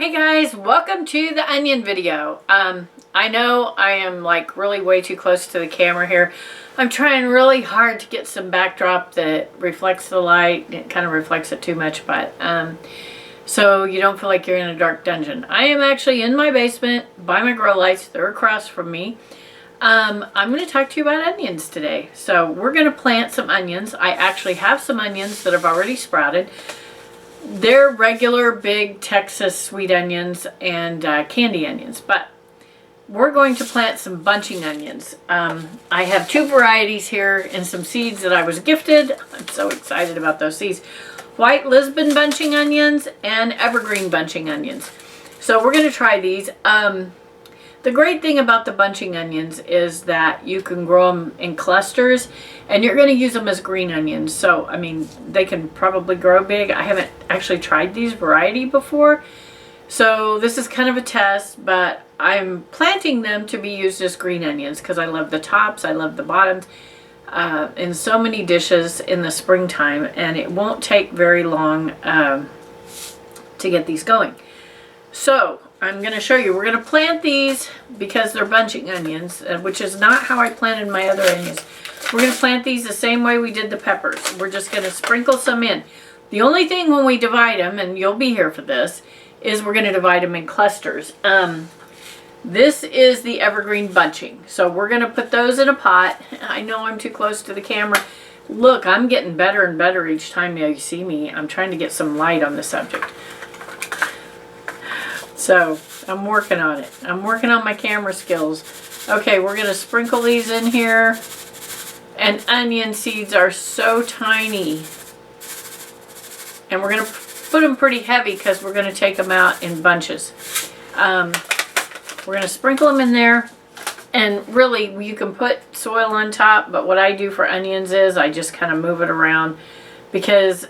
Hey guys, welcome to the onion video. I know I am like really way too close to the camera here. I'm trying really hard to get some backdrop that reflects the light. It kind of reflects it too much, but so you don't feel like you're in a dark dungeon. I am actually in my basement by my grow lights. They're across from me. I'm going to talk to you about onions today. So we're going to plant some onions. I actually have some onions that have already sprouted. They're regular big Texas sweet onions and candy onions, but we're going to plant some bunching onions. I have two varieties here and some seeds that I was gifted. I'm so excited about those seeds. White Lisbon bunching onions and evergreen bunching onions. So we're going to try these. The great thing about the bunching onions is that you can grow them in clusters and you're going to use them as green onions. So, I mean, they can probably grow big. I haven't actually tried these variety before. So this is kind of a test, but I'm planting them to be used as green onions because I love the tops, I love the bottoms in so many dishes in the springtime, and it won't take very long to get these going. So I'm going to show you. We're going to plant these because they're bunching onions, which is not how I planted my other onions. We're going to plant these the same way we did the peppers. We're just going to sprinkle some in. The only thing when we divide them, and you'll be here for this, is we're going to divide them in clusters. This is the evergreen bunching. So we're going to put those in a pot. I know I'm too close to the camera. Look, I'm getting better and better each time you see me. I'm trying to get some light on the subject. So I'm working on it. I'm working on my camera skills. Okay, we're going to sprinkle these in here. And onion seeds are so tiny. And we're going to put them pretty heavy because we're going to take them out in bunches. We're going to sprinkle them in there. And really, you can put soil on top. But what I do for onions is I just kind of move it around. Because,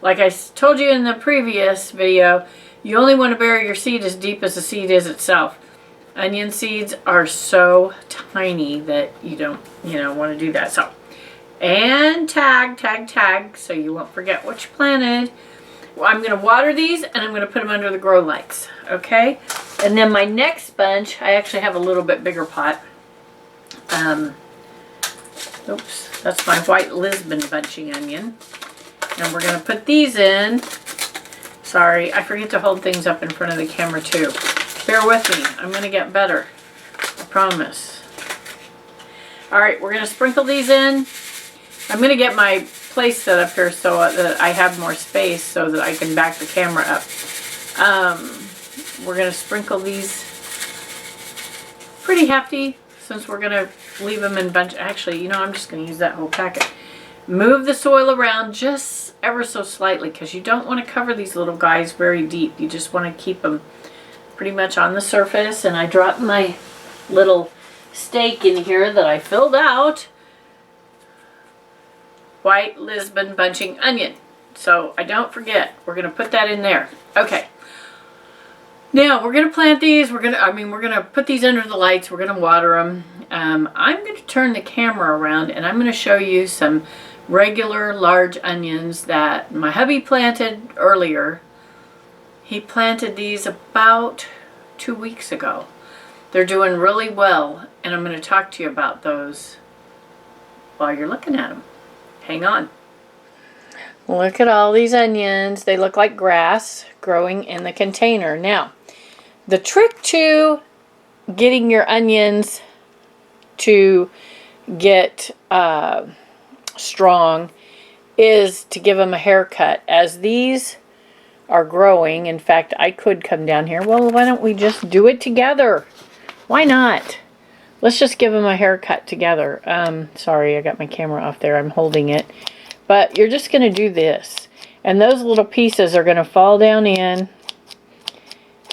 like I told you in the previous video, you only want to bury your seed as deep as the seed is itself. Onion seeds are so tiny that you don't, want to do that. So, and tag, so you won't forget what you planted. Well, I'm going to water these and I'm going to put them under the grow lights. Okay? And then my next bunch, I actually have a little bit bigger pot. Oops, that's my White Lisbon bunching onion. And we're going to put these in. Sorry, I forget to hold things up in front of the camera too. Bear with me. I'm going to get better. I promise. Alright, we're going to sprinkle these in. I'm going to get my place set up here so that I have more space so that I can back the camera up. We're going to sprinkle these pretty hefty since we're going to leave them in bunch. Actually, I'm just going to use that whole packet. Move the soil around just ever so slightly because you don't want to cover these little guys very deep. You just want to keep them pretty much on the surface. And I dropped my little stake in here that I filled out. White Lisbon bunching onion. So I don't forget, we're going to put that in there. Okay. Now we're going to plant these. We're going to put these under the lights. We're going to water them. I'm going to turn the camera around and I'm going to show you some regular large onions that my hubby planted earlier. He planted these about 2 weeks ago. They're doing really well, and I'm going to talk to you about those while you're looking at them. Hang on. Look at all these onions. They look like grass growing in the container. Now, the trick to getting your onions to get strong is to give them a haircut. As these are growing, in fact, I could come down here. Well, why don't we just do it together? Why not? Let's just give them a haircut together. Sorry, I got my camera off there. I'm holding it. But you're just going to do this. And those little pieces are going to fall down in.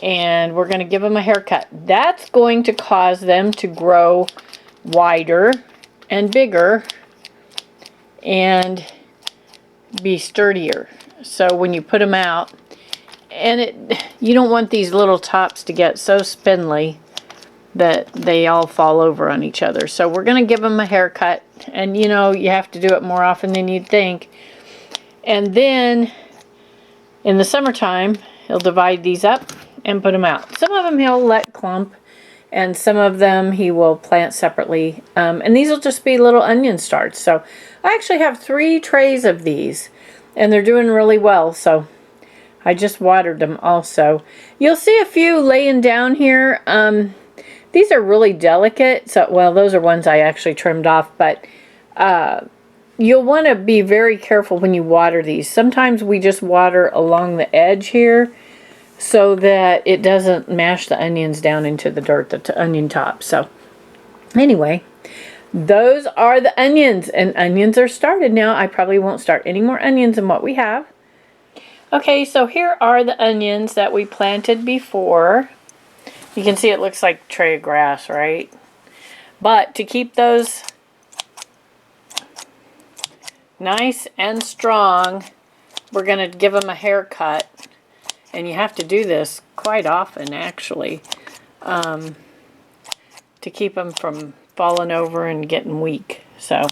And we're going to give them a haircut. That's going to cause them to grow wider and bigger and be sturdier. So when you put them out, and you don't want these little tops to get so spindly that they all fall over on each other. So we're going to give them a haircut, and you have to do it more often than you'd think. And then in the summertime, he'll divide these up and put them out. Some of them he'll let clump, and some of them he will plant separately. And these will just be little onion starts. So I actually have 3 trays of these, and they're doing really well. So I just watered them also. You'll see a few laying down here. These are really delicate. So, well, those are ones I actually trimmed off, but you'll want to be very careful when you water these. Sometimes we just water along the edge here so that it doesn't mash the onions down into the dirt, the onion top. So anyway, those are the onions, and onions are started now. I probably won't start any more onions than what we have. Okay, so here are the onions that we planted before. You can see it looks like a tray of grass, right? But to keep those nice and strong, we're going to give them a haircut. And you have to do this quite often, actually, to keep them from falling over and getting weak. So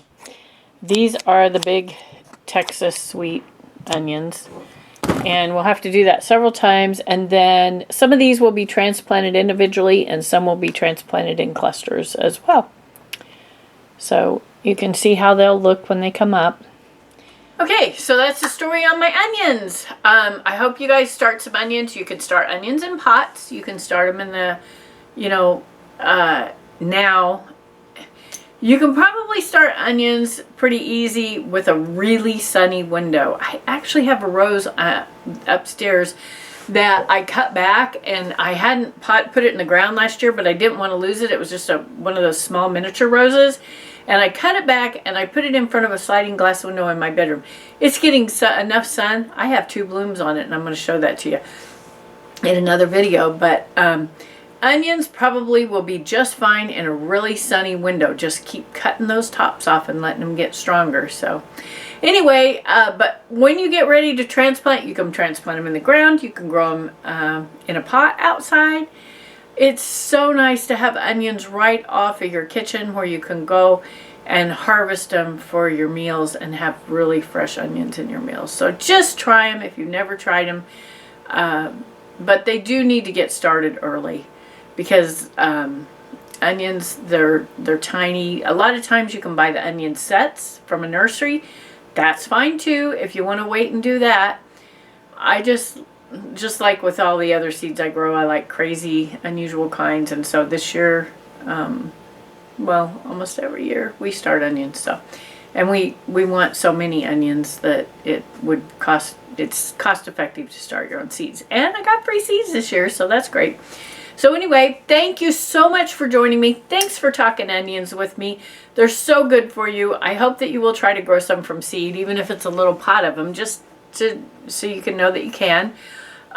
these are the big Texas sweet onions. And we'll have to do that several times. And then some of these will be transplanted individually, and some will be transplanted in clusters as well. So you can see how they'll look when they come up. Okay, so that's the story on my onions. I hope you guys start some onions. You can start onions in pots. You can start them in the, now. You can probably start onions pretty easy with a really sunny window. I actually have a rose upstairs that I cut back, and I hadn't put it in the ground last year, but I didn't want to lose it. It was just one of those small miniature roses. And I cut it back and I put it in front of a sliding glass window in my bedroom. It's getting enough sun. I have 2 blooms on it, and I'm going to show that to you in another video. But onions probably will be just fine in a really sunny window. Just keep cutting those tops off and letting them get stronger. So anyway, but when you get ready to transplant, you can transplant them in the ground. You can grow them in a pot outside. It's so nice to have onions right off of your kitchen where you can go and harvest them for your meals and have really fresh onions in your meals. So just try them if you've never tried them. But they do need to get started early because onions, they're tiny. A lot of times you can buy the onion sets from a nursery. That's fine too if you want to wait and do that. I just like with all the other seeds I grow, I like crazy, unusual kinds. And so this year, well, almost every year, we start onions. So, and we want so many onions that it's cost effective to start your own seeds. And I got free seeds this year, so that's great. So anyway, thank you so much for joining me. Thanks for talking onions with me. They're so good for you. I hope that you will try to grow some from seed, even if it's a little pot of them, just so you can know that you can.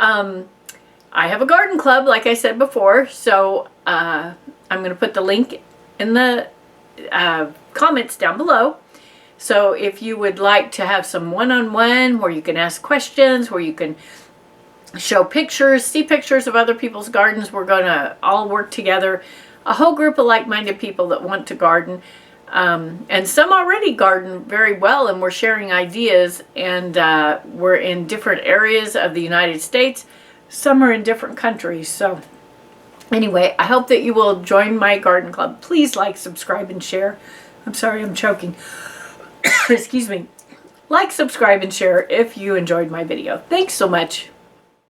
I have a garden club, like I said before, so I'm going to put the link in the comments down below. So if you would like to have some one-on-one where you can ask questions, where you can show pictures, see pictures of other people's gardens, we're going to all work together, a whole group of like-minded people that want to garden. And some already garden very well, and we're sharing ideas, and we're in different areas of the United States. Some are in different countries. So anyway, I hope that you will join my garden club. Please like, subscribe, and share. I'm sorry, I'm choking. Excuse me. Like, subscribe, and share if you enjoyed my video. Thanks so much.